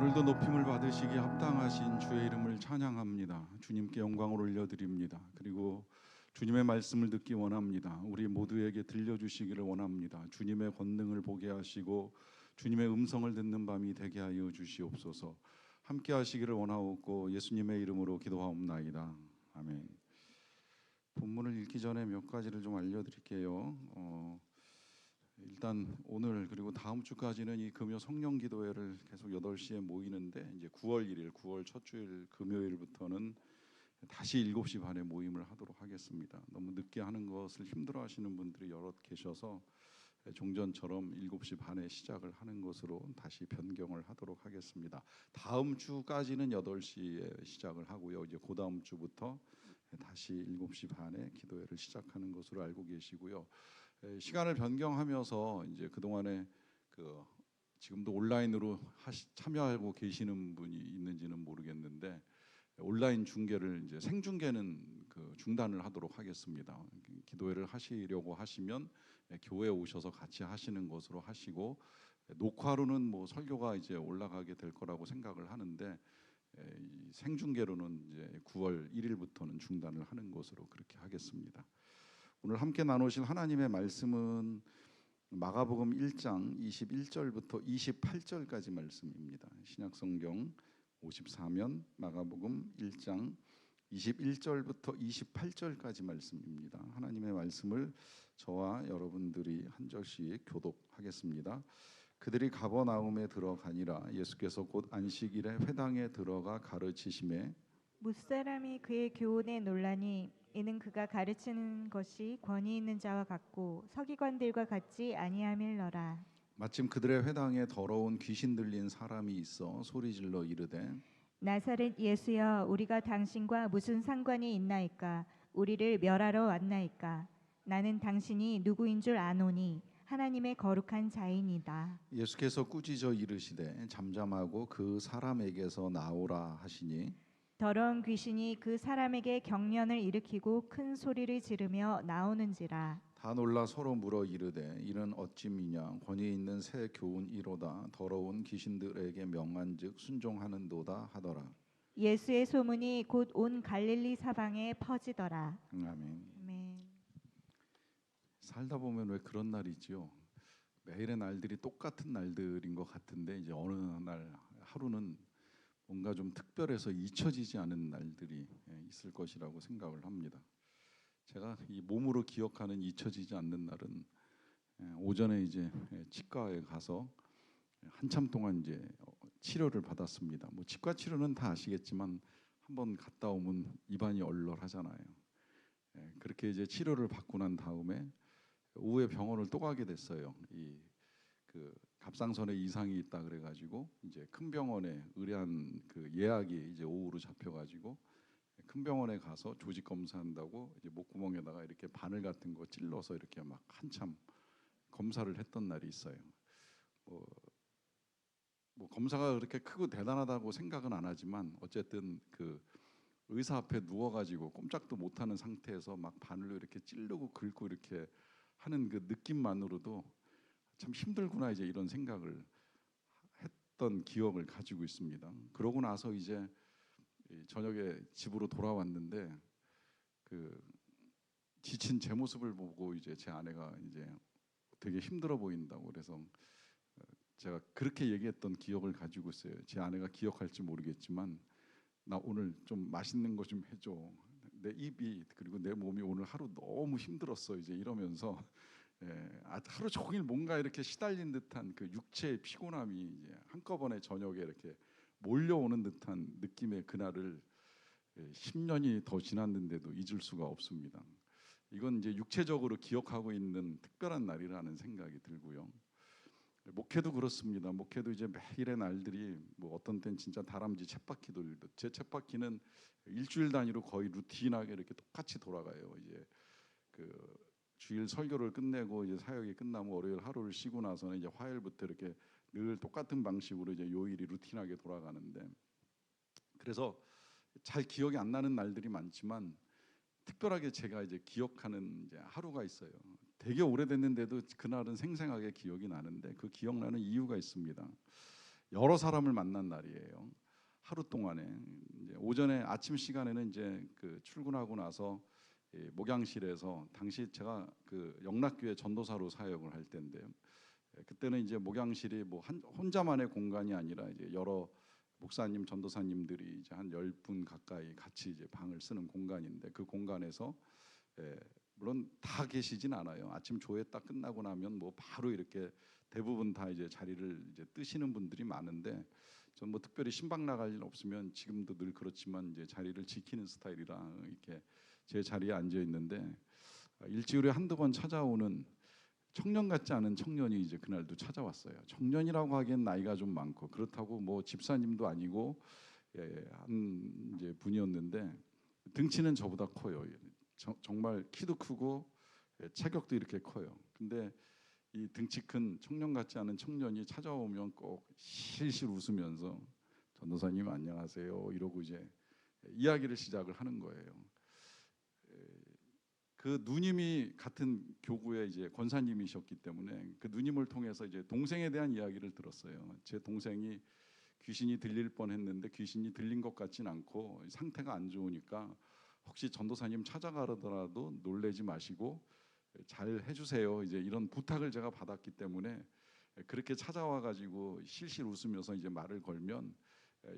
오늘도 높임을 받으시기 합당하신 주의 이름을 찬양합니다. 주님께 영광을 올려드립니다. 그리고 주님의 말씀을 듣기 원합니다. 우리 모두에게 들려주시기를 원합니다. 주님의 권능을 보게 하시고 주님의 음성을 듣는 밤이 되게 하여 주시옵소서. 함께 하시기를 원하옵고 예수님의 이름으로 기도하옵나이다. 아멘. 본문을 읽기 전에 몇 가지를 좀 알려드릴게요. 일단 오늘 그리고 다음 주까지는 이 금요 성령 기도회를 계속 8시에 모이는데 이제 9월 1일 9월 첫 주일 금요일부터는 다시 7시 반에 모임을 하도록 하겠습니다. 너무 늦게 하는 것을 힘들어 하시는 분들이 여럿 계셔서 종전처럼 7시 반에 시작을 하는 것으로 다시 변경을 하도록 하겠습니다. 다음 주까지는 8시에 시작을 하고요. 이제 그 다음 주부터 다시 7시 반에 기도회를 시작하는 것으로 알고 계시고요. 시간을 변경하면서 이제 그동안에 지금도 온라인으로 참여하고 계시는 분이 있는지는 모르겠는데 온라인 중계를 이제 생중계는 중단을 하도록 하겠습니다. 기도회를 하시려고 하시면 교회에 오셔서 같이 하시는 것으로 하시고 녹화로는 뭐 설교가 이제 올라가게 될 거라고 생각을 하는데 생중계로는 이제 9월 1일부터는 중단을 하는 것으로 그렇게 하겠습니다. 오늘 함께 나누실 하나님의 말씀은 마가복음 1장 21절부터 28절까지 말씀입니다. 신약성경 54면 마가복음 1장 21절부터 28절까지 말씀입니다. 하나님의 말씀을 저와 여러분들이 한 절씩 교독하겠습니다. 그들이 가버나움에 들어가니라. 예수께서 곧 안식일에 회당에 들어가 가르치심에 무사람이 그의 교훈에 놀라니 이는 그가 가르치는 것이 권위 있는 자와 같고 서기관들과 같지 아니함일러라. 마침 그들의 회당에 더러운 귀신 들린 사람이 있어 소리질러 이르되 나사렛 예수여, 우리가 당신과 무슨 상관이 있나이까? 우리를 멸하러 왔나이까? 나는 당신이 누구인 줄 아노니 하나님의 거룩한 자이니다. 예수께서 꾸짖어 이르시되 잠잠하고 그 사람에게서 나오라 하시니 더러운 귀신이 그 사람에게 경련을 일으키고 큰 소리를 지르며 나오는지라. 다 놀라 서로 물어 이르되 이는 어찌미냐? 권위 있는 새 교훈이로다. 더러운 귀신들에게 명한즉 순종하는도다 하더라. 예수의 소문이 곧 온 갈릴리 사방에 퍼지더라. 아멘. 아멘. 살다 보면 왜 그런 날이지요? 매일의 날들이 똑같은 날들인 것 같은데 이제 어느 날 하루는 뭔가 좀 특별해서 잊혀지지 않은 날들이 있을 것이라고 생각을 합니다. 제가 이 몸으로 기억하는 잊혀지지 않는 날은 오전에 이제 치과에 가서 한참 동안 이제 치료를 받았습니다. 뭐 치과 치료는 다 아시겠지만 한번 갔다 오면 입안이 얼얼하잖아요. 그렇게 이제 치료를 받고 난 다음에 오후에 병원을 또 가게 됐어요. 갑상선에 이상이 있다 그래가지고 이제 큰 병원에 의뢰한 예약이 이제 오후로 잡혀가지고 큰 병원에 가서 조직 검사한다고 이제 목구멍에다가 이렇게 바늘 같은 거 찔러서 이렇게 막 한참 검사를 했던 날이 있어요. 뭐 검사가 그렇게 크고 대단하다고 생각은 안 하지만 어쨌든 의사 앞에 누워가지고 꼼짝도 못하는 상태에서 막 바늘로 이렇게 찌르고 긁고 이렇게 하는 그 느낌만으로도 참 힘들구나 이제 이런 생각을 했던 기억을 가지고 있습니다. 그러고 나서 이제 저녁에 집으로 돌아왔는데 지친 제 모습을 보고 이제 제 아내가 이제 되게 힘들어 보인다고 그래서 제가 그렇게 얘기했던 기억을 가지고 있어요. 제 아내가 기억할지 모르겠지만 나 오늘 좀 맛있는 거 좀 해줘. 내 입이 그리고 내 몸이 오늘 하루 너무 힘들었어 이제 이러면서 하루 종일 뭔가 이렇게 시달린 듯한 그 육체의 피곤함이 이제 한꺼번에 저녁에 이렇게 몰려오는 듯한 느낌의 그날을 10년이 더 지났는데도 잊을 수가 없습니다. 이건 이제 육체적으로 기억하고 있는 특별한 날이라는 생각이 들고요. 목회도 그렇습니다. 목회도 이제 매일의 날들이 뭐 어떤 때는 진짜 다람쥐 쳇바퀴 돌듯 제 쳇바퀴는 일주일 단위로 거의 루틴하게 이렇게 똑같이 돌아가요. 이제 주일 설교를 끝내고 이제 사역이 끝나면 월요일 하루를 쉬고 나서는 이제 화요일부터 이렇게 늘 똑같은 방식으로 이제 요일이 루틴하게 돌아가는데 그래서 잘 기억이 안 나는 날들이 많지만 특별하게 제가 이제 기억하는 이제 하루가 있어요. 되게 오래됐는데도 그날은 생생하게 기억이 나는데 그 기억나는 이유가 있습니다. 여러 사람을 만난 날이에요. 하루 동안에 이제 오전에 아침 시간에는 이제 그 출근하고 나서 목양실에서 당시 제가 그 영락교회 전도사로 사역을 할 때인데요. 그때는 이제 목양실이 뭐 혼자만의 공간이 아니라 이제 여러 목사님, 전도사님들이 이제 한 10분 가까이 같이 이제 방을 쓰는 공간인데 그 공간에서 물론 다 계시진 않아요. 아침 조회 딱 끝나고 나면 뭐 바로 이렇게 대부분 다 이제 자리를 이제 뜨시는 분들이 많은데 전 뭐 특별히 신방 나갈 일 없으면 지금도 늘 그렇지만 이제 자리를 지키는 스타일이라 이렇게 제 자리에 앉아 있는데 일주일에 한두 번 찾아오는 청년 같지 않은 청년이 이제 그날도 찾아왔어요. 청년이라고 하기엔 나이가 좀 많고 그렇다고 뭐 집사님도 아니고 한 이제 분이었는데 등치는 저보다 커요. 정말 키도 크고 체격도 이렇게 커요. 근데 이 등치 큰 청년 같지 않은 청년이 찾아오면 꼭 실실 웃으면서 전도사님 안녕하세요 이러고 이제 이야기를 시작을 하는 거예요. 그 누님이 같은 교구의 이제 권사님이셨기 때문에 그 누님을 통해서 이제 동생에 대한 이야기를 들었어요. 제 동생이 귀신이 들릴 뻔했는데 귀신이 들린 것 같진 않고 상태가 안 좋으니까 혹시 전도사님 찾아가더라도 놀래지 마시고 잘 해주세요. 이제 이런 부탁을 제가 받았기 때문에 그렇게 찾아와 가지고 실실 웃으면서 이제 말을 걸면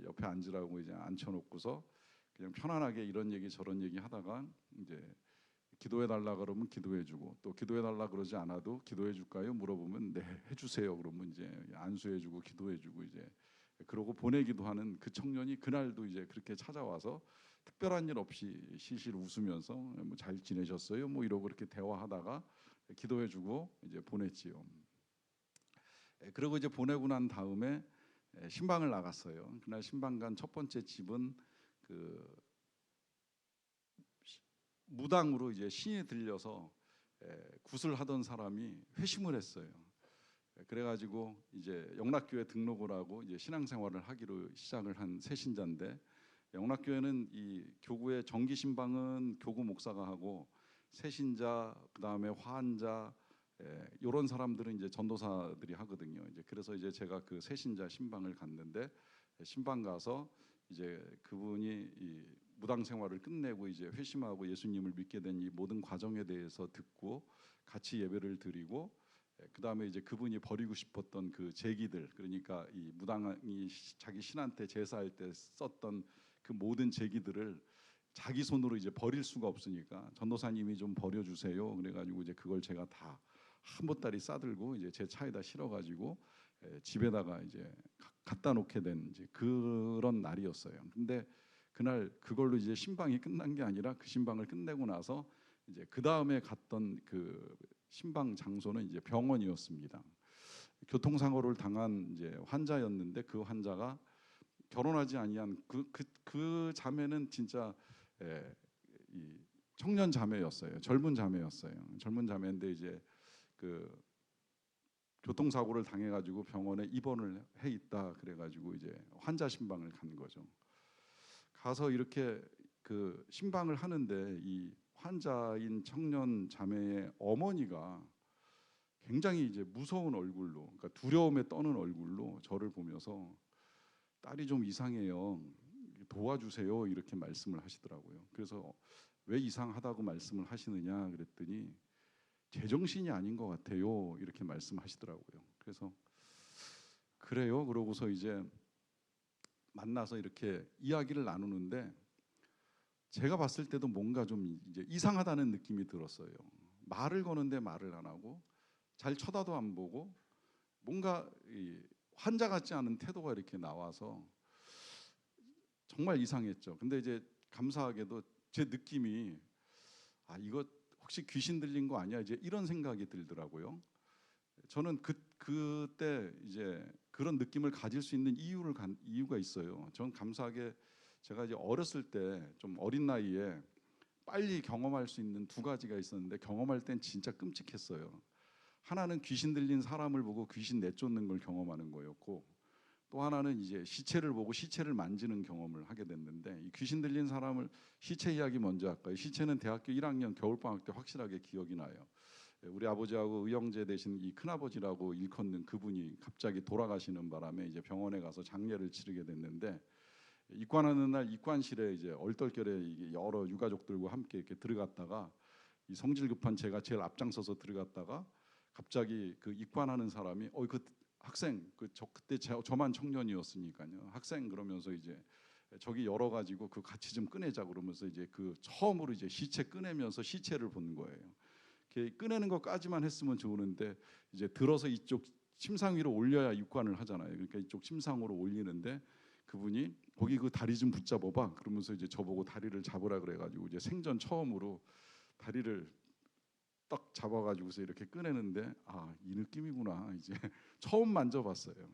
옆에 앉으라고 이제 앉혀놓고서 그냥 편안하게 이런 얘기 저런 얘기 하다가 이제 기도해 달라 그러면 기도해 주고 또 기도해 달라 그러지 않아도 기도해 줄까요? 물어보면 네 해주세요. 그러면 이제 안수해 주고 기도해 주고 이제 그러고 보내기도 하는 그 청년이 그날도 이제 그렇게 찾아와서 특별한 일 없이 실실 웃으면서 뭐 잘 지내셨어요? 뭐 이러고 그렇게 대화하다가 기도해 주고 이제 보냈지요. 그리고 이제 보내고 난 다음에 신방을 나갔어요. 그날 신방 간 첫 번째 집은 그 무당으로 이제 신이 들려서 굿을 하던 사람이 회심을 했어요. 그래가지고 이제 영락교회 등록을 하고 이제 신앙생활을 하기로 시작을 한 새신자인데 영락교회는 이 교구의 정기 신방은 교구 목사가 하고 새신자 그다음에 화환자 이런 사람들은 이제 전도사들이 하거든요. 이제 그래서 이제 제가 그 새신자 신방을 갔는데 신방 가서 이제 그분이 이 무당 생활을 끝내고 이제 회심하고 예수님을 믿게 된 이 모든 과정에 대해서 듣고 같이 예배를 드리고 그다음에 이제 그분이 버리고 싶었던 그 제기들 그러니까 이 무당이 자기 신한테 제사할 때 썼던 그 모든 제기들을 자기 손으로 이제 버릴 수가 없으니까 전도사님이 좀 버려주세요. 그래가지고 이제 그걸 제가 다 한 보따리 싸들고 이제 제 차에다 실어가지고 집에다가 이제 갖다 놓게 된 이제 그런 날이었어요. 근데 그날 그걸로 이제 신방이 끝난 게 아니라 그 신방을 끝내고 나서 이제 그 다음에 갔던 그 신방 장소는 이제 병원이었습니다. 교통사고를 당한 이제 환자였는데 그 환자가 결혼하지 아니한 그 자매는 진짜 이 청년 자매였어요. 젊은 자매였어요. 젊은 자매인데 이제 그 교통사고를 당해가지고 병원에 입원을 해 있다 그래가지고 이제 환자 신방을 간 거죠. 가서 이렇게 그 신방을 하는데 이 환자인 청년 자매의 어머니가 굉장히 이제 무서운 얼굴로, 그러니까 두려움에 떠는 얼굴로 저를 보면서 딸이 좀 이상해요. 도와주세요. 이렇게 말씀을 하시더라고요. 그래서 왜 이상하다고 말씀을 하시느냐 그랬더니 제정신이 아닌 것 같아요. 이렇게 말씀하시더라고요. 그래서 그래요. 그러고서 이제 만나서 이렇게 이야기를 나누는데 제가 봤을 때도 뭔가 좀 이제 이상하다는 느낌이 들었어요. 말을 거는데 말을 안 하고 잘 쳐다도 안 보고 뭔가 이 환자 같지 않은 태도가 이렇게 나와서 정말 이상했죠. 근데 이제 감사하게도 제 느낌이 이거 혹시 귀신 들린 거 아니야? 이제 이런 생각이 들더라고요. 저는 그때 이제 그런 느낌을 가질 수 있는 이유가 있어요. 전 감사하게 제가 이제 어렸을 때 좀 어린 나이에 빨리 경험할 수 있는 두 가지가 있었는데 경험할 땐 진짜 끔찍했어요. 하나는 귀신 들린 사람을 보고 귀신 내쫓는 걸 경험하는 거였고 또 하나는 이제 시체를 보고 시체를 만지는 경험을 하게 됐는데 이 귀신 들린 사람을 시체 이야기 먼저 할까요? 시체는 대학교 1학년 겨울방학 때 확실하게 기억이 나요. 우리 아버지하고 의형제 되신 이 큰아버지라고 일컫는 그분이 갑자기 돌아가시는 바람에 이제 병원에 가서 장례를 치르게 됐는데, 입관하는 날 입관실에 이제 얼떨결에 이게 여러 유가족들과 함께 이렇게 들어갔다가, 이 성질 급한 제가 제일 앞장서서 들어갔다가 갑자기 그 입관하는 사람이 그 학생 그때 저만 청년이었으니까요, 학생 그러면서 이제 저기 열어가지고 그 같이 좀 꺼내자 그러면서 이제 그 처음으로 이제 시체 꺼내면서 시체를 본 거예요. 꺼내는 것까지만 했으면 좋은데 이제 들어서 이쪽 침상 위로 올려야 입관을 하잖아요. 그러니까 이쪽 침상으로 올리는데 그분이 거기 그 다리 좀 붙잡아봐 그러면서 이제 저보고 다리를 잡으라 그래가지고 이제 생전 처음으로 다리를 딱 잡아가지고서 이렇게 꺼내는데 이 느낌이구나 이제 처음 만져봤어요.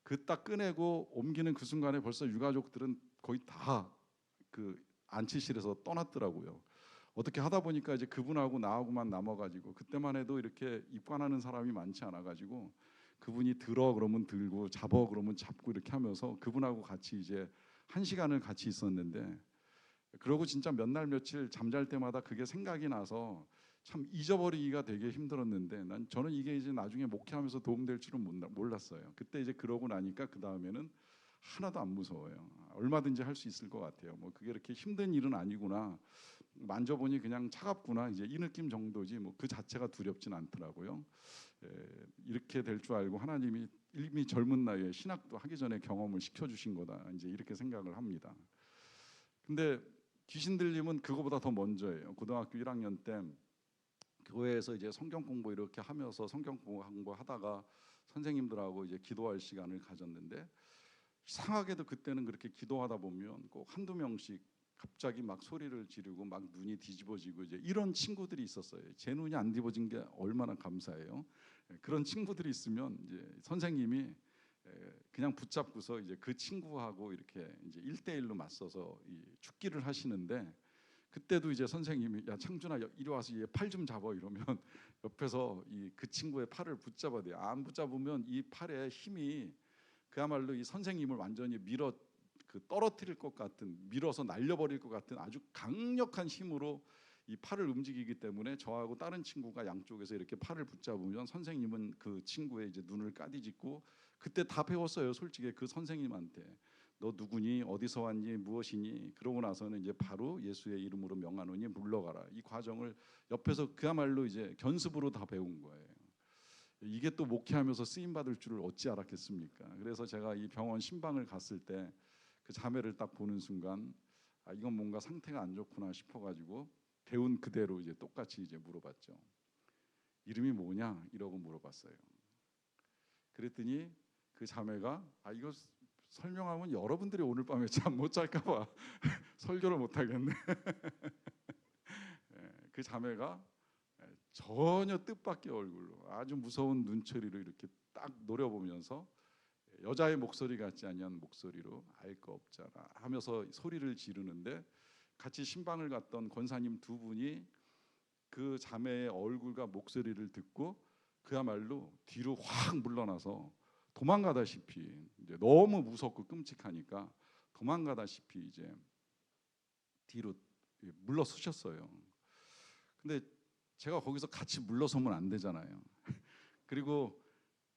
그 딱 꺼내고 옮기는 그 순간에 벌써 유가족들은 거의 다 그 안치실에서 떠났더라고요. 어떻게 하다 보니까 이제 그분하고 나하고만 남아가지고, 그때만 해도 이렇게 입관하는 사람이 많지 않아가지고 그분이 들어 그러면 들고 잡어 그러면 잡고 이렇게 하면서 그분하고 같이 이제 1시간을 같이 있었는데, 그러고 진짜 몇 날 며칠 잠잘 때마다 그게 생각이 나서 참 잊어버리기가 되게 힘들었는데, 저는 이게 이제 나중에 목회하면서 도움될 줄은 몰랐어요. 그때 이제 그러고 나니까 그 다음에는 하나도 안 무서워요. 얼마든지 할 수 있을 것 같아요. 뭐 그게 이렇게 힘든 일은 아니구나, 만져보니 그냥 차갑구나, 이제 이 느낌 정도지 뭐 그 자체가 두렵진 않더라고요. 이렇게 될 줄 알고 하나님이 이미 젊은 나이에 신학도 하기 전에 경험을 시켜주신 거다, 이제 이렇게 생각을 합니다. 근데 귀신 들림은 그거보다 더 먼저예요. 고등학교 1학년 때 교회에서 이제 성경 공부 이렇게 하면서 성경 공부하다가 선생님들하고 이제 기도할 시간을 가졌는데, 이상하게도 그때는 그렇게 기도하다 보면 꼭 한두 명씩 갑자기 막 소리를 지르고 막 눈이 뒤집어지고 이제 이런 친구들이 있었어요. 제 눈이 안 뒤집어진 게 얼마나 감사해요. 그런 친구들이 있으면 이제 선생님이 그냥 붙잡고서 이제 그 친구하고 이렇게 이제 1대1로 맞서서 이 죽기를 하시는데, 그때도 이제 선생님이 야 창준아 이리 와서 얘 팔 좀 잡아 이러면 옆에서 그 친구의 팔을 붙잡아야 돼요. 안 붙잡으면 이 팔에 힘이 그야말로 이 선생님을 완전히 떨어뜨릴 것 같은, 밀어서 날려버릴 것 같은 아주 강력한 힘으로 이 팔을 움직이기 때문에 저하고 다른 친구가 양쪽에서 이렇게 팔을 붙잡으면 선생님은 그 친구의 이제 눈을 까디짓고, 그때 다 배웠어요. 솔직히 그 선생님한테 너 누구니, 어디서 왔니, 무엇이니, 그러고 나서는 이제 바로 예수의 이름으로 명하노니 물러가라. 이 과정을 옆에서 그야말로 이제 견습으로 다 배운 거예요. 이게 또 목회하면서 쓰임 받을 줄을 어찌 알았겠습니까? 그래서 제가 이 병원 신방을 갔을 때 그 자매를 딱 보는 순간 이건 뭔가 상태가 안 좋구나 싶어가지고 배운 그대로 이제 똑같이 이제 물어봤죠. 이름이 뭐냐 이러고 물어봤어요. 그랬더니 그 자매가 이거 설명하면 여러분들이 오늘 밤에 잠 못 잘까봐 설교를 못 하겠네. 그 자매가 전혀 뜻밖의 얼굴로 아주 무서운 눈초리로 이렇게 딱 노려보면서 여자의 목소리 같지 않냐는 목소리로 알 거 없잖아 하면서 소리를 지르는데, 같이 신방을 갔던 권사님 두 분이 그 자매의 얼굴과 목소리를 듣고 그야말로 뒤로 확 물러나서 도망가다시피, 이제 너무 무섭고 끔찍하니까 도망가다시피 이제 뒤로 물러서셨어요. 근데 제가 거기서 같이 물러서면 안 되잖아요. 그리고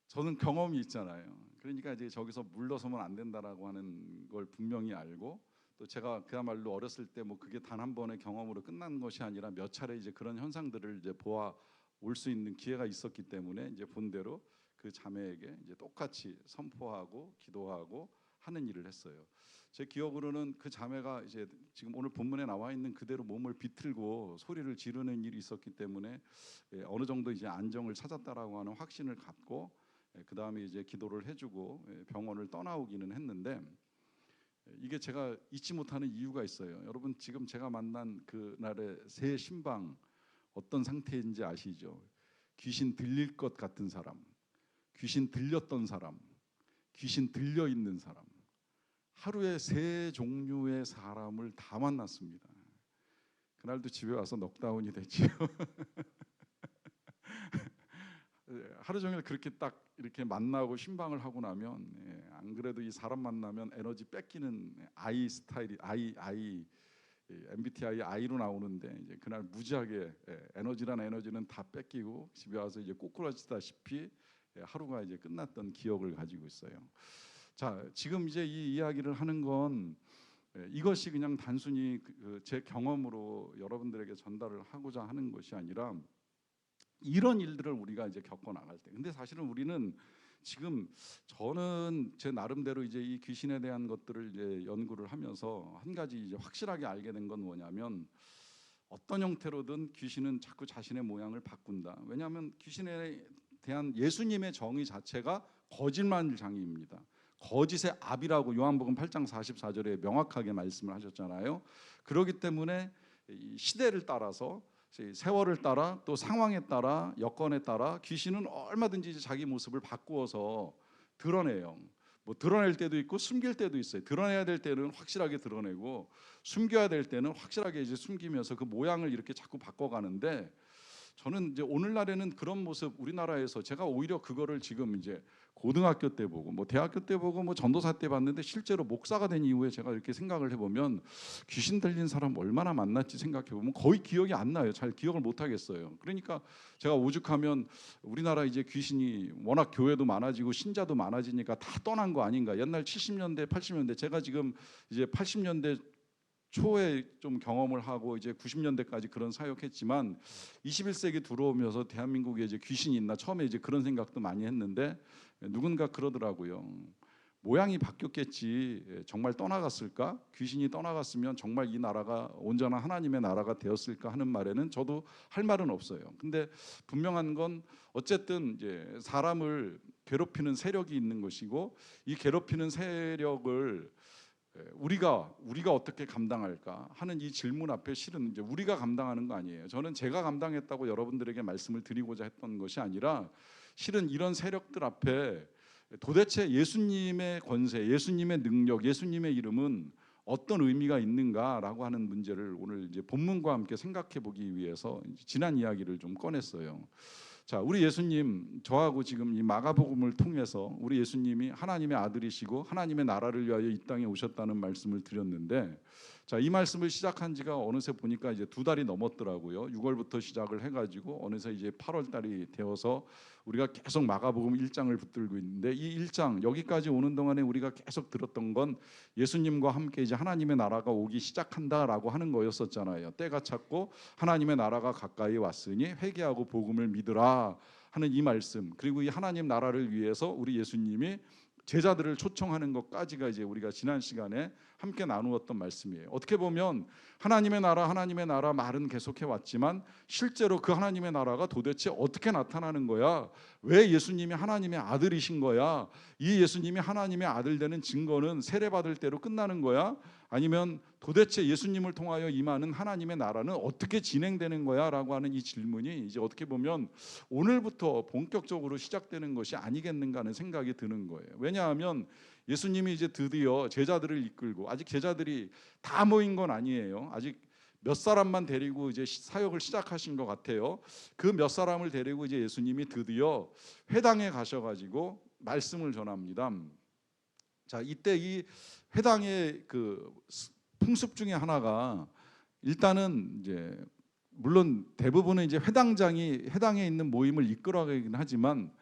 저는 경험이 있잖아요. 그러니까 이제 저기서 물러서면 안 된다라고 하는 걸 분명히 알고, 또 제가 그야말로 어렸을 때 뭐 그게 단 한 번의 경험으로 끝난 것이 아니라 몇 차례 이제 그런 현상들을 이제 보아 올 수 있는 기회가 있었기 때문에 이제 본대로 그 자매에게 이제 똑같이 선포하고 기도하고 하는 일을 했어요. 제 기억으로는 그 자매가 이제 지금 오늘 본문에 나와 있는 그대로 몸을 비틀고 소리를 지르는 일이 있었기 때문에 어느 정도 이제 안정을 찾았다라고 하는 확신을 갖고 그 다음에 이제 기도를 해주고 병원을 떠나오기는 했는데, 이게 제가 잊지 못하는 이유가 있어요. 여러분 지금 제가 만난 그날의 새 신방 어떤 상태인지 아시죠? 귀신 들릴 것 같은 사람, 귀신 들렸던 사람, 귀신 들려 있는 사람, 하루에 3종류의 사람을 다 만났습니다. 그날도 집에 와서 넉다운이 됐지요. 하루 종일 그렇게 딱 이렇게 만나고 신방을 하고 나면 안 그래도 이 사람 만나면 에너지 뺏기는 아이 스타일이 아이 MBTI I로 나오는데 이제 그날 무지하게 에너지란 에너지는 다 뺏기고 집에 와서 이제 꼬꾸라지다시피 하루가 이제 끝났던 기억을 가지고 있어요. 자, 지금 이제 이 이야기를 하는 건 이것이 그냥 단순히 제 경험으로 여러분들에게 전달을 하고자 하는 것이 아니라 이런 일들을 우리가 이제 겪어 나갈 때, 근데 사실은 우리는 지금 저는 제 나름대로 이제 이 귀신에 대한 것들을 이제 연구를 하면서 한 가지 이제 확실하게 알게 된 건 뭐냐면 어떤 형태로든 귀신은 자꾸 자신의 모양을 바꾼다. 왜냐하면 귀신에 대한 예수님의 정의 자체가 거짓말장애입니다. 거짓의 압이라고 요한복음 8장 44절에 명확하게 말씀을 하셨잖아요. 그렇기 때문에 이 시대를 따라서 세월을 따라 또 상황에 따라 여건에 따라 귀신은 얼마든지 자기 모습을 바꾸어서 드러내요. 뭐 드러낼 때도 있고 숨길 때도 있어요. 드러내야 될 때는 확실하게 드러내고 숨겨야 될 때는 확실하게 이제 숨기면서 그 모양을 이렇게 자꾸 바꿔가는데, 저는 이제 오늘날에는 그런 모습 우리나라에서 제가 오히려 그거를 지금 이제 고등학교 때 보고 뭐 대학교 때 보고 뭐 전도사 때 봤는데 실제로 목사가 된 이후에 제가 이렇게 생각을 해보면 귀신 들린 사람 얼마나 만났지 생각해보면 거의 기억이 안 나요. 잘 기억을 못 하겠어요. 그러니까 제가 오죽하면 우리나라 이제 귀신이 워낙 교회도 많아지고 신자도 많아지니까 다 떠난 거 아닌가. 옛날 70년대 80년대 제가 지금 이제 80년대 초에 좀 경험을 하고 이제 90년대까지 그런 사역했지만 21세기 들어오면서 대한민국에 이제 귀신이 있나 처음에 이제 그런 생각도 많이 했는데 누군가 그러더라고요. 모양이 바뀌었겠지 정말 떠나갔을까? 귀신이 떠나갔으면 정말 이 나라가 온전한 하나님의 나라가 되었을까 하는 말에는 저도 할 말은 없어요. 근데 분명한 건 어쨌든 이제 사람을 괴롭히는 세력이 있는 것이고 이 괴롭히는 세력을 우리가 어떻게 감당할까 하는 이 질문 앞에 실은 이제 우리가 감당하는 거 아니에요. 저는 제가 감당했다고 여러분들에게 말씀을 드리고자 했던 것이 아니라 실은 이런 세력들 앞에 도대체 예수님의 권세, 예수님의 능력, 예수님의 이름은 어떤 의미가 있는가라고 하는 문제를 오늘 이제 본문과 함께 생각해 보기 위해서 지난 이야기를 좀 꺼냈어요. 자, 우리 예수님, 저하고 지금 이 마가복음을 통해서 우리 예수님이 하나님의 아들이시고 하나님의 나라를 위하여 이 땅에 오셨다는 말씀을 드렸는데, 자, 이 말씀을 시작한 지가 어느새 보니까 이제 2달이 넘었더라고요. 6월부터 시작을 해가지고 어느새 이제 8월 달이 되어서 우리가 계속 마가복음 1장을 붙들고 있는데, 이 1장 여기까지 오는 동안에 우리가 계속 들었던 건 예수님과 함께 이제 하나님의 나라가 오기 시작한다라고 하는 거였었잖아요. 때가 찼고 하나님의 나라가 가까이 왔으니 회개하고 복음을 믿으라 하는 이 말씀, 그리고 이 하나님 나라를 위해서 우리 예수님이 제자들을 초청하는 것까지가 이제 우리가 지난 시간에 함께 나누었던 말씀이에요. 어떻게 보면 하나님의 나라 말은 계속해 왔지만 실제로 그 하나님의 나라가 도대체 어떻게 나타나는 거야? 왜 예수님이 하나님의 아들이신 거야? 이 예수님이 하나님의 아들 되는 증거는 세례받을 때로 끝나는 거야? 아니면 도대체 예수님을 통하여 임하는 하나님의 나라는 어떻게 진행되는 거야? 라고 하는 이 질문이 이제 어떻게 보면 오늘부터 본격적으로 시작되는 것이 아니겠는가 하는 생각이 드는 거예요. 왜냐하면 예수님이 이제 드디어 제자들을 이끌고, 아직 제자들이 다 모인 건 아니에요. 아직 몇 사람만 데리고 이제 사역을 시작하신 것 같아요. 그 몇 사람을 데리고 이제 예수님이 드디어 회당에 가셔가지고 말씀을 전합니다. 자, 이때 이 회당의 그 풍습 중에 하나가, 일단은 이제 물론 대부분은 이제 회당장이 회당에 있는 모임을 이끌어가긴 하지만,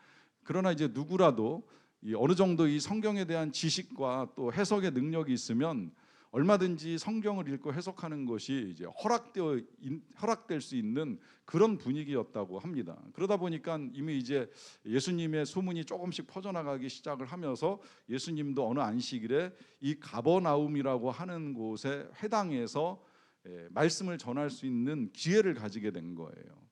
그러나 이제 누구라도 이 어느 정도 이 성경에 대한 지식과 또 해석의 능력이 있으면 얼마든지 성경을 읽고 해석하는 것이 이제 허락될 수 있는 그런 분위기였다고 합니다. 그러다 보니까 이미 이제 예수님의 소문이 조금씩 퍼져나가기 시작을 하면서 예수님도 어느 안식일에 이 가버나움이라고 하는 곳의 회당에서 말씀을 전할 수 있는 기회를 가지게 된 거예요.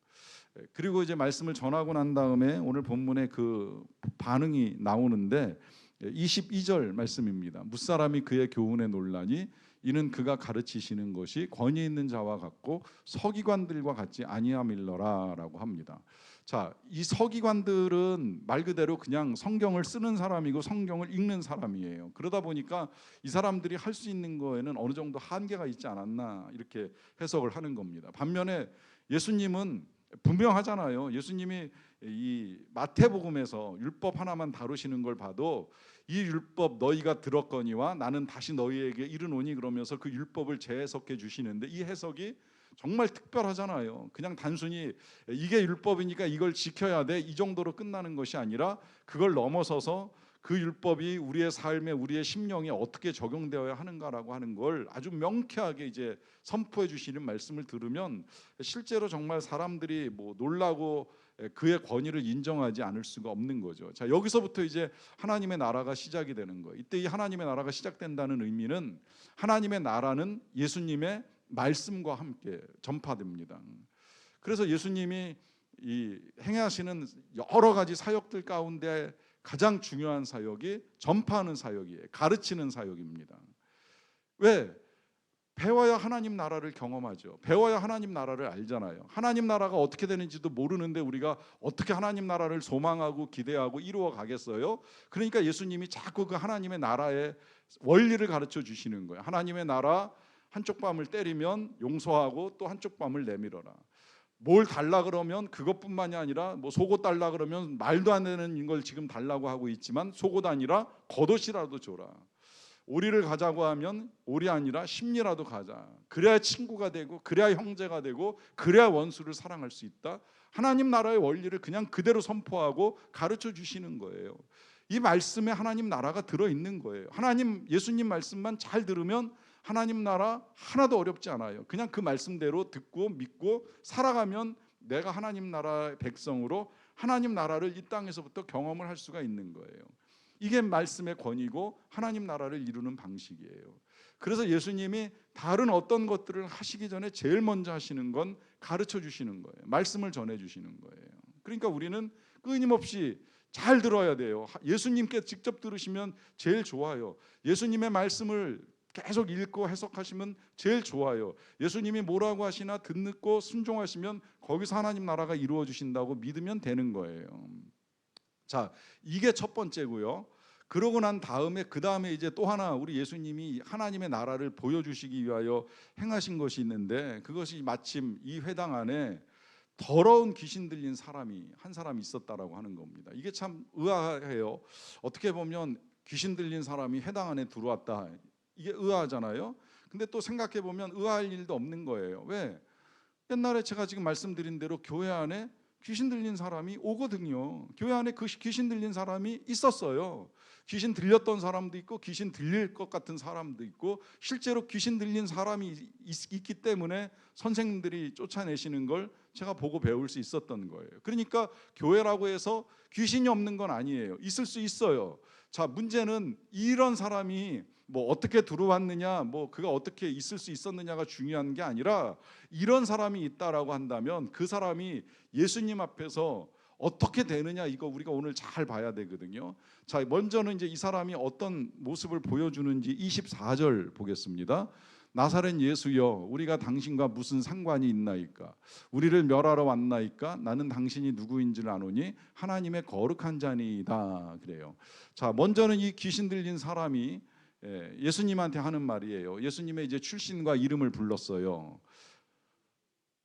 그리고 이제 말씀을 전하고 난 다음에 오늘 본문에 그 반응이 나오는데 22절 말씀입니다. 무사람이 그의 교훈에 놀라니 이는 그가 가르치시는 것이 권위 있는 자와 같고 서기관들과 같지 아니함일러라라고 합니다. 자, 이 서기관들은 말 그대로 그냥 성경을 쓰는 사람이고 성경을 읽는 사람이에요. 그러다 보니까 이 사람들이 할 수 있는 거에는 어느 정도 한계가 있지 않았나 이렇게 해석을 하는 겁니다. 반면에 예수님은 분명하잖아요. 예수님이 이 마태복음에서 율법 하나만 다루시는 걸 봐도 이 율법 너희가 들었거니와 나는 다시 너희에게 이르노니 그러면서 그 율법을 재해석해 주시는데 이 해석이 정말 특별하잖아요. 그냥 단순히 이게 율법이니까 이걸 지켜야 돼 이 정도로 끝나는 것이 아니라 그걸 넘어서서 그 율법이 우리의 삶에 우리의 심령에 어떻게 적용되어야 하는가라고 하는 걸 아주 명쾌하게 이제 선포해 주시는 말씀을 들으면 실제로 정말 사람들이 뭐 놀라고 그의 권위를 인정하지 않을 수가 없는 거죠. 자, 여기서부터 이제 하나님의 나라가 시작이 되는 거예요. 이때 이 하나님의 나라가 시작된다는 의미는 하나님의 나라는 예수님의 말씀과 함께 전파됩니다. 그래서 예수님이 이 행하시는 여러 가지 사역들 가운데 가장 중요한 사역이 전파하는 사역이에요. 가르치는 사역입니다. 왜? 배워야 하나님 나라를 경험하죠. 배워야 하나님 나라를 알잖아요. 하나님 나라가 어떻게 되는지도 모르는데 우리가 어떻게 하나님 나라를 소망하고 기대하고 이루어 가겠어요? 그러니까 예수님이 자꾸 그 하나님의 나라의 원리를 가르쳐 주시는 거예요. 하나님의 나라 한쪽 뺨을 때리면 용서하고 또 한쪽 뺨을 내밀어라. 뭘 달라 그러면 그것뿐만이 아니라 뭐 속옷 달라 그러면 말도 안 되는 걸 지금 달라고 하고 있지만 속옷 아니라 겉옷이라도 줘라. 오리를 가자고 하면 오리 아니라 심리라도 가자. 그래야 친구가 되고 그래야 형제가 되고 그래야 원수를 사랑할 수 있다. 하나님 나라의 원리를 그냥 그대로 선포하고 가르쳐 주시는 거예요. 이 말씀에 하나님 나라가 들어있는 거예요. 하나님 예수님 말씀만 잘 들으면 하나님 나라 하나도 어렵지 않아요. 그냥 그 말씀대로 듣고 믿고 살아가면 내가 하나님 나라의 백성으로 하나님 나라를 이 땅에서부터 경험을 할 수가 있는 거예요. 이게 말씀의 권위고 하나님 나라를 이루는 방식이에요. 그래서 예수님이 다른 어떤 것들을 하시기 전에 제일 먼저 하시는 건 가르쳐 주시는 거예요. 말씀을 전해 주시는 거예요. 그러니까 우리는 끊임없이 잘 들어야 돼요. 예수님께 직접 들으시면 제일 좋아요. 예수님의 말씀을 계속 읽고 해석하시면 제일 좋아요. 예수님이 뭐라고 하시나 듣고 순종하시면 거기서 하나님 나라가 이루어지신다고 믿으면 되는 거예요. 자, 이게 첫 번째고요. 그러고 난 다음에 그 다음에 이제 또 하나 우리 예수님이 하나님의 나라를 보여주시기 위하여 행하신 것이 있는데 그것이 마침 이 회당 안에 더러운 귀신 들린 사람이 한 사람이 있었다라고 하는 겁니다. 이게 참 의아해요. 어떻게 보면 귀신 들린 사람이 회당 안에 들어왔다. 이게 의아하잖아요. 근데 또 생각해 보면 의아할 일도 없는 거예요. 왜? 옛날에 제가 지금 말씀드린 대로 교회 안에 귀신 들린 사람이 오거든요. 교회 안에 그 귀신 들린 사람이 있었어요. 귀신 들렸던 사람도 있고 귀신 들릴 것 같은 사람도 있고 실제로 귀신 들린 사람이 있기 때문에 선생님들이 쫓아내시는 걸 제가 보고 배울 수 있었던 거예요. 그러니까 교회라고 해서 귀신이 없는 건 아니에요. 있을 수 있어요. 자, 문제는 이런 사람이 뭐 어떻게 들어왔느냐, 뭐 그가 어떻게 있을 수 있었느냐가 중요한 게 아니라 이런 사람이 있다라고 한다면 그 사람이 예수님 앞에서 어떻게 되느냐 이거 우리가 오늘 잘 봐야 되거든요. 자, 먼저는 이제 이 사람이 어떤 모습을 보여주는지 24절 보겠습니다. 나사렛 예수여, 우리가 당신과 무슨 상관이 있나이까? 우리를 멸하러 왔나이까? 나는 당신이 누구인지를 아노니 하나님의 거룩한 자니이다. 그래요. 자, 먼저는 이 귀신 들린 사람이 예수님한테 하는 말이에요. 예수님의 이제 출신과 이름을 불렀어요.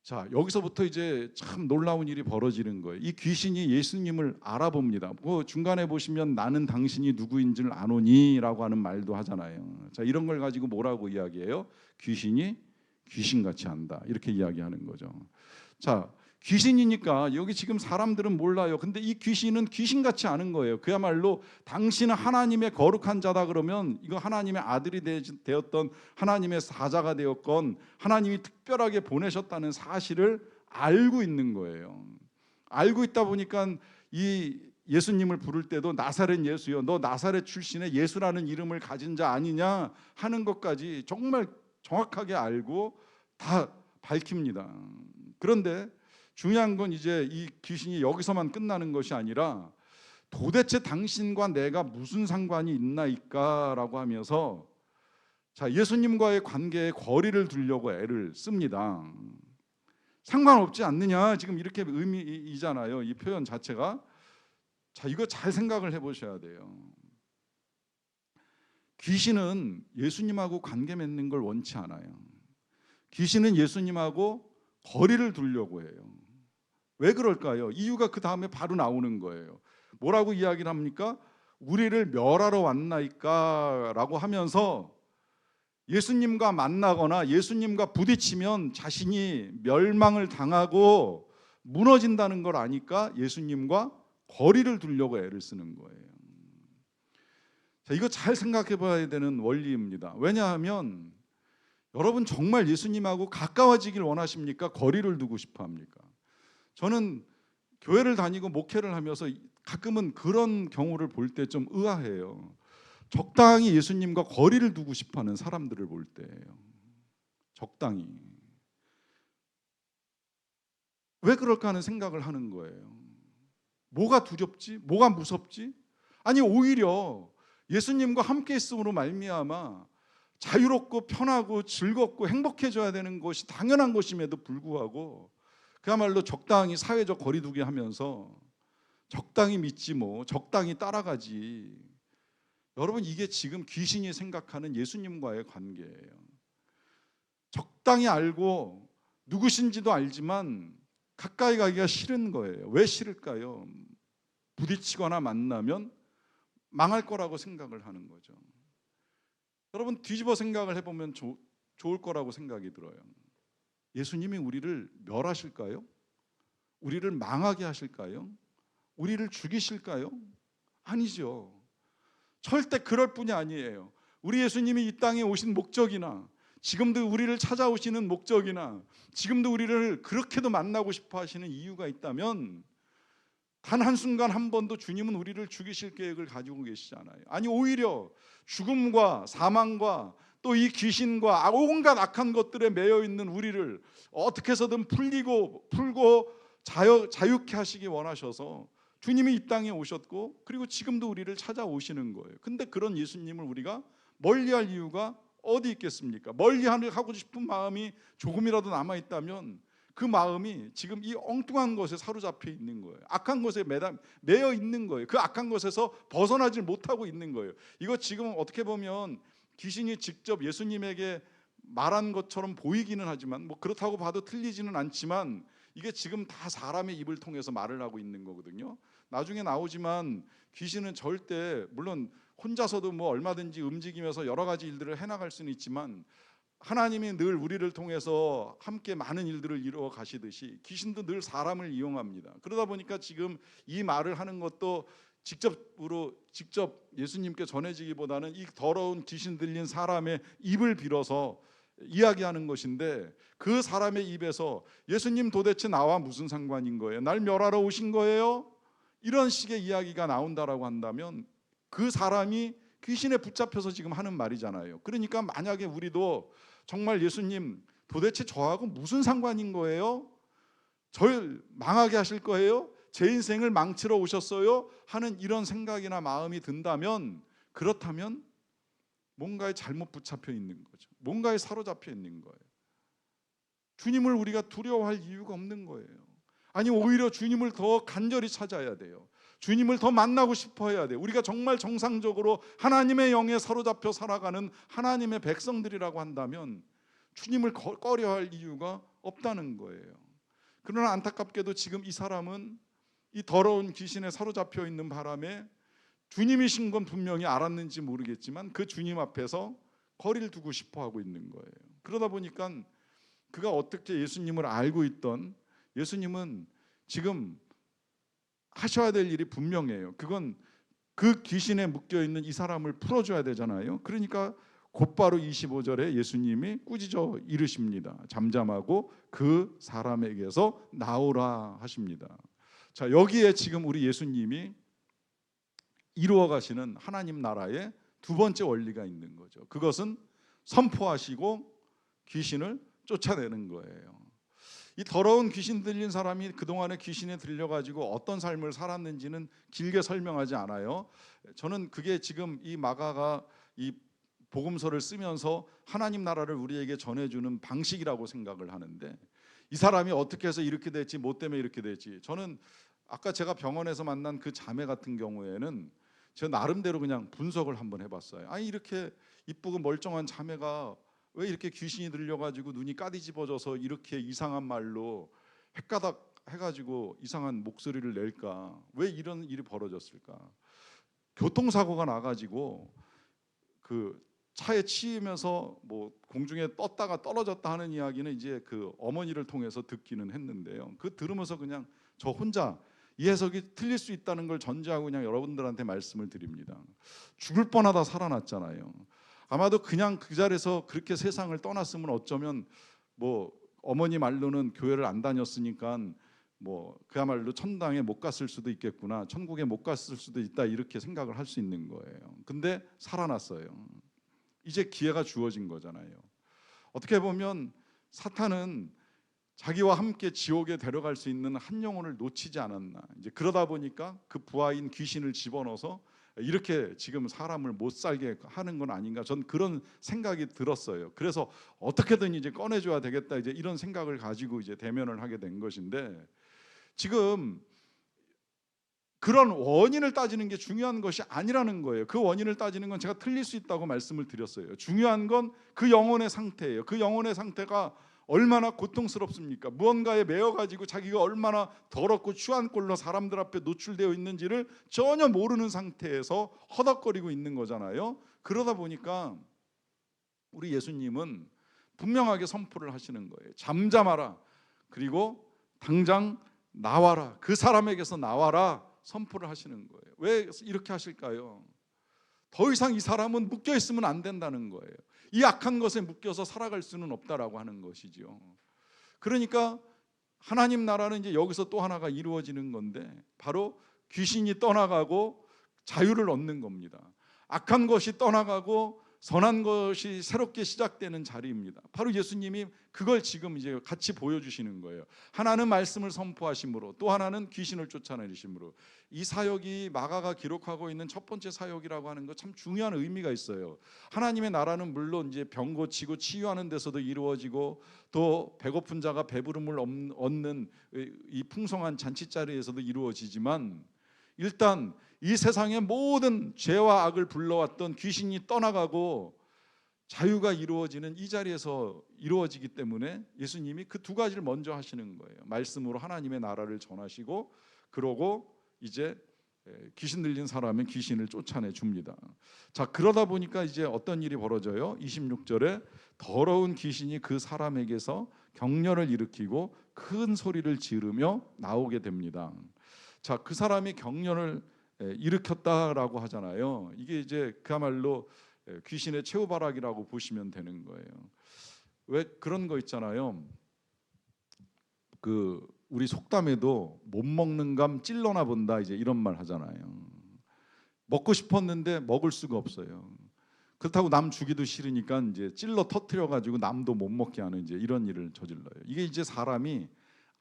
자, 여기서부터 이제 참 놀라운 일이 벌어지는 거예요. 이 귀신이 예수님을 알아봅니다. 그 중간에 보시면 나는 당신이 누구인지를 아노니라고 하는 말도 하잖아요. 자, 이런 걸 가지고 뭐라고 이야기해요? 귀신이 귀신같이 한다. 이렇게 이야기하는 거죠. 자, 귀신이니까 여기 지금 사람들은 몰라요. 근데 이 귀신은 귀신같이 아는 거예요. 그야말로 당신은 하나님의 거룩한 자다 그러면 이거 하나님의 아들이 되었던 하나님의 사자가 되었건 하나님이 특별하게 보내셨다는 사실을 알고 있는 거예요. 알고 있다 보니까 이 예수님을 부를 때도 나사렛 예수요, 너 나사렛 출신의 예수라는 이름을 가진 자 아니냐 하는 것까지 정말 정확하게 알고 다 밝힙니다. 그런데 중요한 건 이제 이 귀신이 여기서만 끝나는 것이 아니라 도대체 당신과 내가 무슨 상관이 있나이까라고 하면서 자, 예수님과의 관계에 거리를 두려고 애를 씁니다. 상관없지 않느냐 지금 이렇게 의미이잖아요. 이 표현 자체가. 자, 이거 잘 생각을 해보셔야 돼요. 귀신은 예수님하고 관계 맺는 걸 원치 않아요. 귀신은 예수님하고 거리를 두려고 해요. 왜 그럴까요? 이유가 그 다음에 바로 나오는 거예요. 뭐라고 이야기를 합니까? 우리를 멸하러 왔나이까라고 하면서 예수님과 만나거나 예수님과 부딪히면 자신이 멸망을 당하고 무너진다는 걸 아니까 예수님과 거리를 두려고 애를 쓰는 거예요. 자, 이거 잘 생각해 봐야 되는 원리입니다. 왜냐하면 여러분 정말 예수님하고 가까워지길 원하십니까? 거리를 두고 싶어 합니까? 저는 교회를 다니고 목회를 하면서 가끔은 그런 경우를 볼 때 좀 의아해요. 적당히 예수님과 거리를 두고 싶어하는 사람들을 볼 때예요. 적당히. 왜 그럴까 하는 생각을 하는 거예요. 뭐가 두렵지? 뭐가 무섭지? 아니 오히려 예수님과 함께 있음으로 말미암아 자유롭고 편하고 즐겁고 행복해져야 되는 것이 당연한 것임에도 불구하고 그야말로 적당히 사회적 거리두기 하면서 적당히 믿지 뭐 적당히 따라가지. 여러분 이게 지금 귀신이 생각하는 예수님과의 관계예요. 적당히 알고 누구신지도 알지만 가까이 가기가 싫은 거예요. 왜 싫을까요? 부딪히거나 만나면 망할 거라고 생각을 하는 거죠. 여러분 뒤집어 생각을 해보면 좋을 거라고 생각이 들어요. 예수님이 우리를 멸하실까요? 우리를 망하게 하실까요? 우리를 죽이실까요? 아니죠. 절대 그럴 뿐이 아니에요. 우리 예수님이 이 땅에 오신 목적이나 지금도 우리를 찾아오시는 목적이나 지금도 우리를 그렇게도 만나고 싶어 하시는 이유가 있다면 단 한순간 한 번도 주님은 우리를 죽이실 계획을 가지고 계시지 않아요. 아니 오히려 죽음과 사망과 또 이 귀신과 온갖 악한 것들에 매여 있는 우리를 어떻게 해서든 풀고 자유케 하시기 원하셔서 주님이 이 땅에 오셨고 그리고 지금도 우리를 찾아오시는 거예요. 근데 그런 예수님을 우리가 멀리할 이유가 어디 있겠습니까? 멀리하고 싶은 마음이 조금이라도 남아있다면 그 마음이 지금 이 엉뚱한 것에 사로잡혀 있는 거예요. 악한 것에 매여 있는 거예요. 그 악한 것에서 벗어나질 못하고 있는 거예요. 이거 지금 어떻게 보면 귀신이 직접 예수님에게 말한 것처럼 보이기는 하지만 뭐 그렇다고 봐도 틀리지는 않지만 이게 지금 다 사람의 입을 통해서 말을 하고 있는 거거든요. 나중에 나오지만 귀신은 절대 물론 혼자서도 뭐 얼마든지 움직이면서 여러 가지 일들을 해나갈 수는 있지만 하나님이 늘 우리를 통해서 함께 많은 일들을 이루어 가시듯이 귀신도 늘 사람을 이용합니다. 그러다 보니까 지금 이 말을 하는 것도 직접 예수님께 전해지기보다는 이 더러운 귀신 들린 사람의 입을 빌어서 이야기하는 것인데 그 사람의 입에서 예수님 도대체 나와 무슨 상관인 거예요? 날 멸하러 오신 거예요? 이런 식의 이야기가 나온다라고 한다면 그 사람이 귀신에 붙잡혀서 지금 하는 말이잖아요. 그러니까 만약에 우리도 정말 예수님 도대체 저하고 무슨 상관인 거예요? 절 망하게 하실 거예요? 제 인생을 망치러 오셨어요? 하는 이런 생각이나 마음이 든다면 그렇다면 뭔가에 잘못 붙잡혀 있는 거죠. 뭔가에 사로잡혀 있는 거예요. 주님을 우리가 두려워할 이유가 없는 거예요. 아니 오히려 주님을 더 간절히 찾아야 돼요. 주님을 더 만나고 싶어 해야 돼요. 우리가 정말 정상적으로 하나님의 영에 사로잡혀 살아가는 하나님의 백성들이라고 한다면 주님을 꺼려할 이유가 없다는 거예요. 그러나 안타깝게도 지금 이 사람은 이 더러운 귀신에 사로잡혀 있는 바람에 주님이신 건 분명히 알았는지 모르겠지만 그 주님 앞에서 거리를 두고 싶어 하고 있는 거예요. 그러다 보니까 그가 어떻게 예수님을 알고 있던 예수님은 지금 하셔야 될 일이 분명해요. 그건 그 귀신에 묶여 있는 이 사람을 풀어줘야 되잖아요. 그러니까 곧바로 25절에 예수님이 꾸짖어 이르십니다. 잠잠하고 그 사람에게서 나오라 하십니다. 자, 여기에 지금 우리 예수님이 이루어 가시는 하나님 나라의 두 번째 원리가 있는 거죠. 그것은 선포하시고 귀신을 쫓아내는 거예요. 이 더러운 귀신 들린 사람이 그동안에 귀신에 들려가지고 어떤 삶을 살았는지는 길게 설명하지 않아요. 저는 그게 지금 이 마가가 이 복음서를 쓰면서 하나님 나라를 우리에게 전해주는 방식이라고 생각을 하는데 이 사람이 어떻게 해서 이렇게 됐지 뭐 때문에 이렇게 됐지. 저는 아까 제가 병원에서 만난 그 자매 같은 경우에는 제가 나름대로 그냥 분석을 한번 해봤어요. 아니 이렇게 이쁘고 멀쩡한 자매가 왜 이렇게 귀신이 들려가지고 눈이 까디집어져서 이렇게 이상한 말로 헷가닥 해가지고 이상한 목소리를 낼까? 왜 이런 일이 벌어졌을까? 교통사고가 나가지고 그 차에 치이면서 뭐 공중에 떴다가 떨어졌다 하는 이야기는 이제 그 어머니를 통해서 듣기는 했는데요. 그 들으면서 그냥 저 혼자 이 해석이 틀릴 수 있다는 걸 전제하고 그냥 여러분들한테 말씀을 드립니다. 죽을 뻔하다 살아났잖아요. 아마도 그냥 그 자리에서 그렇게 세상을 떠났으면 어쩌면 뭐 어머니 말로는 교회를 안 다녔으니까 뭐 그야말로 천당에 못 갔을 수도 있겠구나, 천국에 못 갔을 수도 있다, 이렇게 생각을 할 수 있는 거예요. 근데 살아났어요. 이제 기회가 주어진 거잖아요. 어떻게 보면 사탄은 자기와 함께 지옥에 데려갈 수 있는 한 영혼을 놓치지 않았나. 이제 그러다 보니까 그 부하인 귀신을 집어넣어서 이렇게 지금 사람을 못 살게 하는 건 아닌가. 전 그런 생각이 들었어요. 그래서 어떻게든 이제 꺼내줘야 되겠다, 이제 이런 생각을 가지고 이제 대면을 하게 된 것인데, 지금 그런 원인을 따지는 게 중요한 것이 아니라는 거예요. 그 원인을 따지는 건 제가 틀릴 수 있다고 말씀을 드렸어요. 중요한 건 그 영혼의 상태예요. 그 영혼의 상태가 얼마나 고통스럽습니까? 무언가에 매여가지고 자기가 얼마나 더럽고 추한 꼴로 사람들 앞에 노출되어 있는지를 전혀 모르는 상태에서 허덕거리고 있는 거잖아요. 그러다 보니까 우리 예수님은 분명하게 선포를 하시는 거예요. 잠잠하라, 그리고 당장 나와라, 그 사람에게서 나와라 선포를 하시는 거예요. 왜 이렇게 하실까요? 더 이상 이 사람은 묶여 있으면 안 된다는 거예요. 이 악한 것에 묶여서 살아갈 수는 없다라고 하는 것이죠. 그러니까 하나님 나라는 이제 여기서 또 하나가 이루어지는 건데, 바로 귀신이 떠나가고 자유를 얻는 겁니다. 악한 것이 떠나가고 선한 것이 새롭게 시작되는 자리입니다. 바로 예수님이 그걸 지금 이제 같이 보여주시는 거예요. 하나는 말씀을 선포하심으로, 또 하나는 귀신을 쫓아내심으로. 이 사역이 마가가 기록하고 있는 첫 번째 사역이라고 하는 거 참 중요한 의미가 있어요. 하나님의 나라는 물론 이제 병 고치고 치유하는 데서도 이루어지고, 또 배고픈 자가 배부름을 얻는 이 풍성한 잔치자리에서도 이루어지지만, 일단 이 세상의 모든 죄와 악을 불러왔던 귀신이 떠나가고 자유가 이루어지는 이 자리에서 이루어지기 때문에 예수님이 그 두 가지를 먼저 하시는 거예요. 말씀으로 하나님의 나라를 전하시고, 그러고 이제 귀신 들린 사람은 귀신을 쫓아내 줍니다. 자, 그러다 보니까 이제 어떤 일이 벌어져요? 26절에 더러운 귀신이 그 사람에게서 격렬을 일으키고 큰 소리를 지르며 나오게 됩니다. 자, 그 사람이 격렬을 일으켰다라고 하잖아요. 이게 이제 그야말로 귀신의 최후바락이라고 보시면 되는 거예요. 왜 그런 거 있잖아요. 그 우리 속담에도 못 먹는 감 찔러나 본다, 이제 이런 말 하잖아요. 먹고 싶었는데 먹을 수가 없어요. 그렇다고 남 주기도 싫으니까 이제 찔러 터트려 가지고 남도 못 먹게 하는 이제 이런 일을 저질러요. 이게 이제 사람이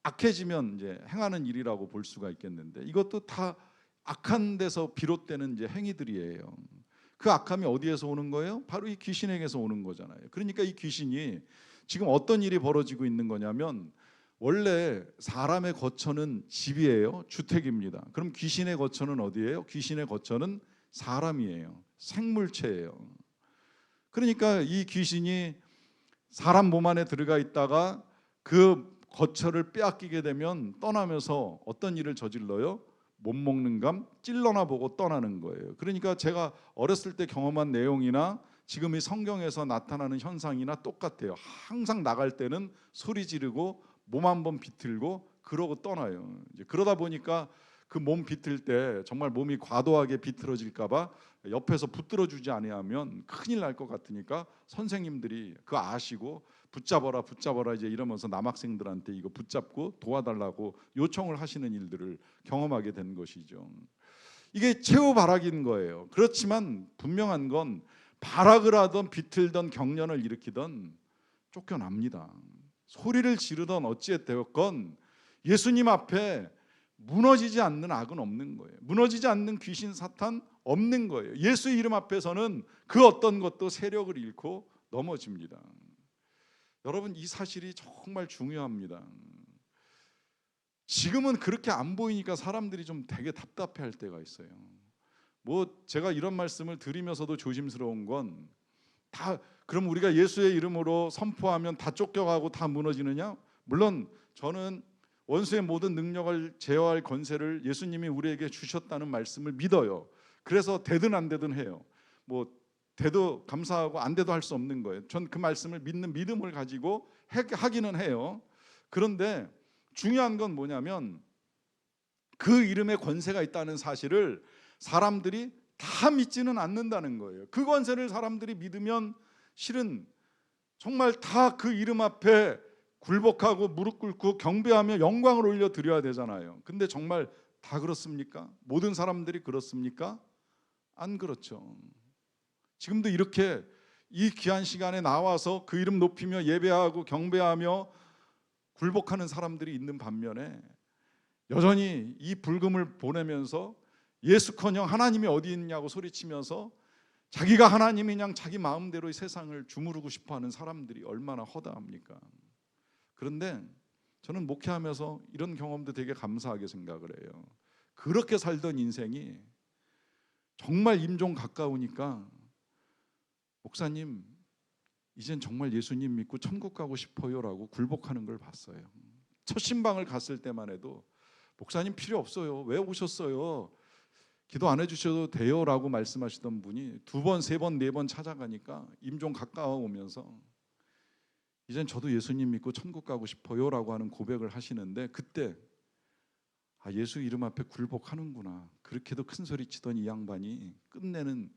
악해지면 이제 행하는 일이라고 볼 수가 있겠는데, 이것도 다 악한 데서 비롯되는 이제 행위들이에요. 그 악함이 어디에서 오는 거예요? 바로 이 귀신에게서 오는 거잖아요. 그러니까 이 귀신이 지금 어떤 일이 벌어지고 있는 거냐면, 원래 사람의 거처는 집이에요. 주택입니다. 그럼 귀신의 거처는 어디예요? 귀신의 거처는 사람이에요. 생물체예요. 그러니까 이 귀신이 사람 몸 안에 들어가 있다가 그 거처를 빼앗기게 되면 떠나면서 어떤 일을 저질러요? 못 먹는 감 찔러나 보고 떠나는 거예요. 그러니까 제가 어렸을 때 경험한 내용이나 지금 이 성경에서 나타나는 현상이나 똑같아요. 항상 나갈 때는 소리 지르고 몸 한번 비틀고 그러고 떠나요. 이제 그러다 보니까 그 몸 비틀 때 정말 몸이 과도하게 비틀어질까 봐 옆에서 붙들어 주지 아니하면 큰일 날 것 같으니까 선생님들이 그거 아시고 붙잡아라 붙잡아라 이제 이러면서 남학생들한테 이거 붙잡고 도와달라고 요청을 하시는 일들을 경험하게 된 것이죠. 이게 최후 발악인 거예요. 그렇지만 분명한 건 발악을 하던 비틀던 경련을 일으키던 쫓겨납니다. 소리를 지르던 어찌했건 예수님 앞에 무너지지 않는 악은 없는 거예요. 무너지지 않는 귀신 사탄 없는 거예요. 예수 이름 앞에서는 그 어떤 것도 세력을 잃고 넘어집니다. 여러분, 이 사실이 정말 중요합니다. 지금은 그렇게 안 보이니까 사람들이 좀 되게 답답해할 때가 있어요. 뭐 제가 이런 말씀을 드리면서도 조심스러운 건, 다 그럼 우리가 예수의 이름으로 선포하면 다 쫓겨가고 다 무너지느냐? 물론 저는 원수의 모든 능력을 제어할 권세를 예수님이 우리에게 주셨다는 말씀을 믿어요. 그래서 되든 안 되든 해요. 뭐 돼도 감사하고 안 돼도 할 수 없는 거예요. 전 그 말씀을 믿는 믿음을 가지고 하기는 해요. 그런데 중요한 건 뭐냐면 그 이름에 권세가 있다는 사실을 사람들이 다 믿지는 않는다는 거예요. 그 권세를 사람들이 믿으면 실은 정말 다 그 이름 앞에 굴복하고 무릎 꿇고 경배하며 영광을 올려 드려야 되잖아요. 근데 정말 다 그렇습니까? 모든 사람들이 그렇습니까? 안 그렇죠. 지금도 이렇게 이 귀한 시간에 나와서 그 이름 높이며 예배하고 경배하며 굴복하는 사람들이 있는 반면에 여전히 이 불금을 보내면서 예수커녕 하나님이 어디 있냐고 소리치면서 자기가 하나님이 그냥 자기 마음대로 이 세상을 주무르고 싶어하는 사람들이 얼마나 허다합니까? 그런데 저는 목회하면서 이런 경험도 되게 감사하게 생각을 해요. 그렇게 살던 인생이 정말 임종 가까우니까 목사님 이젠 정말 예수님 믿고 천국 가고 싶어요라고 굴복하는 걸 봤어요. 첫 신방을 갔을 때만 해도 목사님 필요 없어요. 왜 오셨어요? 기도 안 해주셔도 돼요라고 말씀하시던 분이 2번, 3번, 4번 찾아가니까 임종 가까워오면서 이젠 저도 예수님 믿고 천국 가고 싶어요라고 하는 고백을 하시는데 그때 예수 이름 앞에 굴복하는구나. 그렇게도 큰 소리 치던 이 양반이 끝내는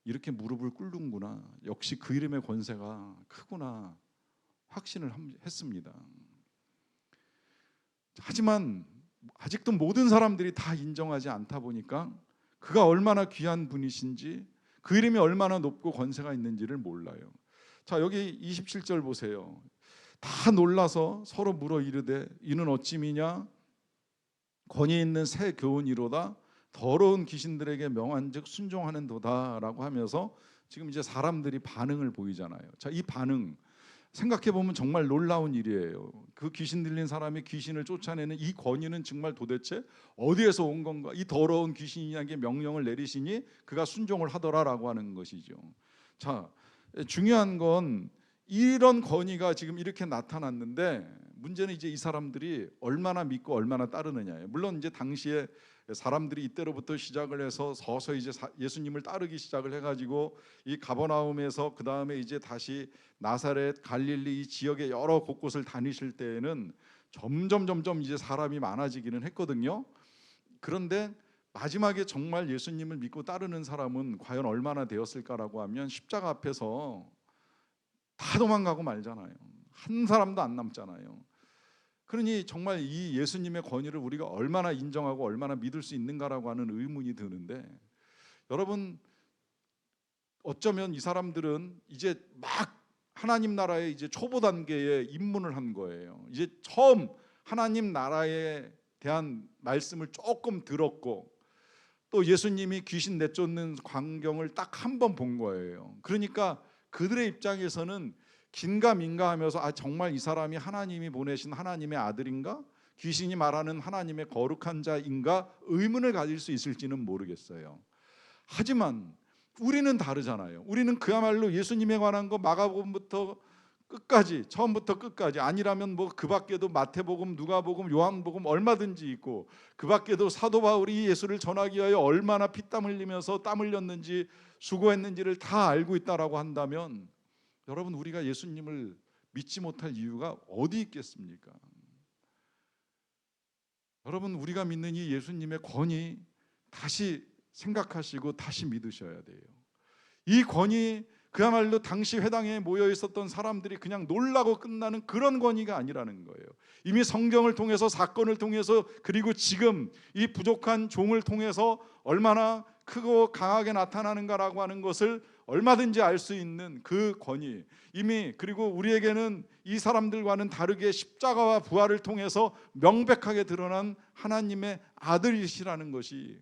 이렇게 무릎을 꿇는구나. 역시 그 이름의 권세가 크구나 확신을 했습니다. 하지만 아직도 모든 사람들이 다 인정하지 않다 보니까 그가 얼마나 귀한 분이신지 그 이름이 얼마나 높고 권세가 있는지를 몰라요. 자, 여기 27절 보세요. 다 놀라서 서로 물어 이르되 이는 어찌미냐 권위 있는 새 교훈이로다 더러운 귀신들에게 명한즉 순종하는도다라고 하면서 지금 이제 사람들이 반응을 보이잖아요. 자, 이 반응 생각해 보면 정말 놀라운 일이에요. 그 귀신 들린 사람이 귀신을 쫓아내는 이 권위는 정말 도대체 어디에서 온 건가? 이 더러운 귀신에게 명령을 내리시니 그가 순종을 하더라라고 하는 것이죠. 자, 중요한 건 이런 권위가 지금 이렇게 나타났는데 문제는 이제 이 사람들이 얼마나 믿고 얼마나 따르느냐예요. 물론 이제 당시에 사람들이 이때로부터 시작을 해서 서서히 이제 예수님을 따르기 시작을 해가지고 이 가버나움에서 그 다음에 이제 다시 나사렛, 갈릴리 이 지역의 여러 곳곳을 다니실 때에는 점점 이제 사람이 많아지기는 했거든요. 그런데 마지막에 정말 예수님을 믿고 따르는 사람은 과연 얼마나 되었을까라고 하면 십자가 앞에서 다 도망가고 말잖아요. 한 사람도 안 남잖아요. 그러니 정말 이 예수님의 권위를 우리가 얼마나 인정하고 얼마나 믿을 수 있는가라고 하는 의문이 드는데 여러분 어쩌면 이 사람들은 이제 막 하나님 나라의 이제 초보 단계에 입문을 한 거예요. 이제 처음 하나님 나라에 대한 말씀을 조금 들었고 또 예수님이 귀신 내쫓는 광경을 딱 한 번 본 거예요. 그러니까 그들의 입장에서는 긴가민가 하면서 정말 이 사람이 하나님이 보내신 하나님의 아들인가? 귀신이 말하는 하나님의 거룩한 자인가? 의문을 가질 수 있을지는 모르겠어요. 하지만 우리는 다르잖아요. 우리는 그야말로 예수님에 관한 거 마가복음부터 끝까지 처음부터 끝까지 아니라면 뭐 그 밖에도 마태복음, 누가복음, 요한복음 얼마든지 있고 그 밖에도 사도 바울이 예수를 전하기 위하여 얼마나 피땀 흘리면서 땀 흘렸는지 수고했는지를 다 알고 있다라고 한다면 여러분 우리가 예수님을 믿지 못할 이유가 어디 있겠습니까? 여러분 우리가 믿는 이 예수님의 권위 다시 생각하시고 다시 믿으셔야 돼요. 이 권위 그야말로 당시 회당에 모여 있었던 사람들이 그냥 놀라고 끝나는 그런 권위가 아니라는 거예요. 이미 성경을 통해서 사건을 통해서 그리고 지금 이 부족한 종을 통해서 얼마나 크고 강하게 나타나는가라고 하는 것을 얼마든지 알 수 있는 그 권위 이미 그리고 우리에게는 이 사람들과는 다르게 십자가와 부활을 통해서 명백하게 드러난 하나님의 아들이시라는 것이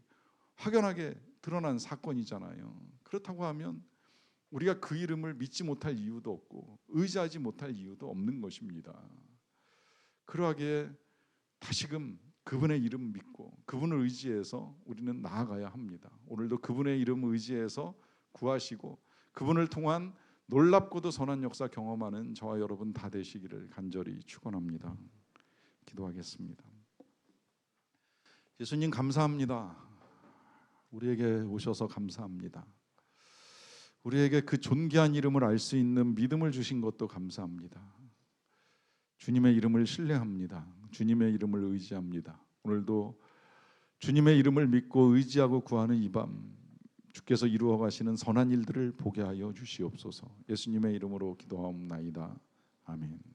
확연하게 드러난 사건이잖아요. 그렇다고 하면 우리가 그 이름을 믿지 못할 이유도 없고 의지하지 못할 이유도 없는 것입니다. 그러하기에 다시금 그분의 이름 믿고 그분을 의지해서 우리는 나아가야 합니다. 오늘도 그분의 이름 의지해서 구하시고 그분을 통한 놀랍고도 선한 역사 경험하는 저와 여러분 다 되시기를 간절히 축원합니다. 기도하겠습니다. 예수님 감사합니다. 우리에게 오셔서 감사합니다. 우리에게 그 존귀한 이름을 알 수 있는 믿음을 주신 것도 감사합니다. 주님의 이름을 신뢰합니다. 주님의 이름을 의지합니다. 오늘도 주님의 이름을 믿고 의지하고 구하는 이 밤 주께서 이루어 가시는 선한 일들을 보게 하여 주시옵소서. 예수님의 이름으로 기도하옵나이다. 아멘.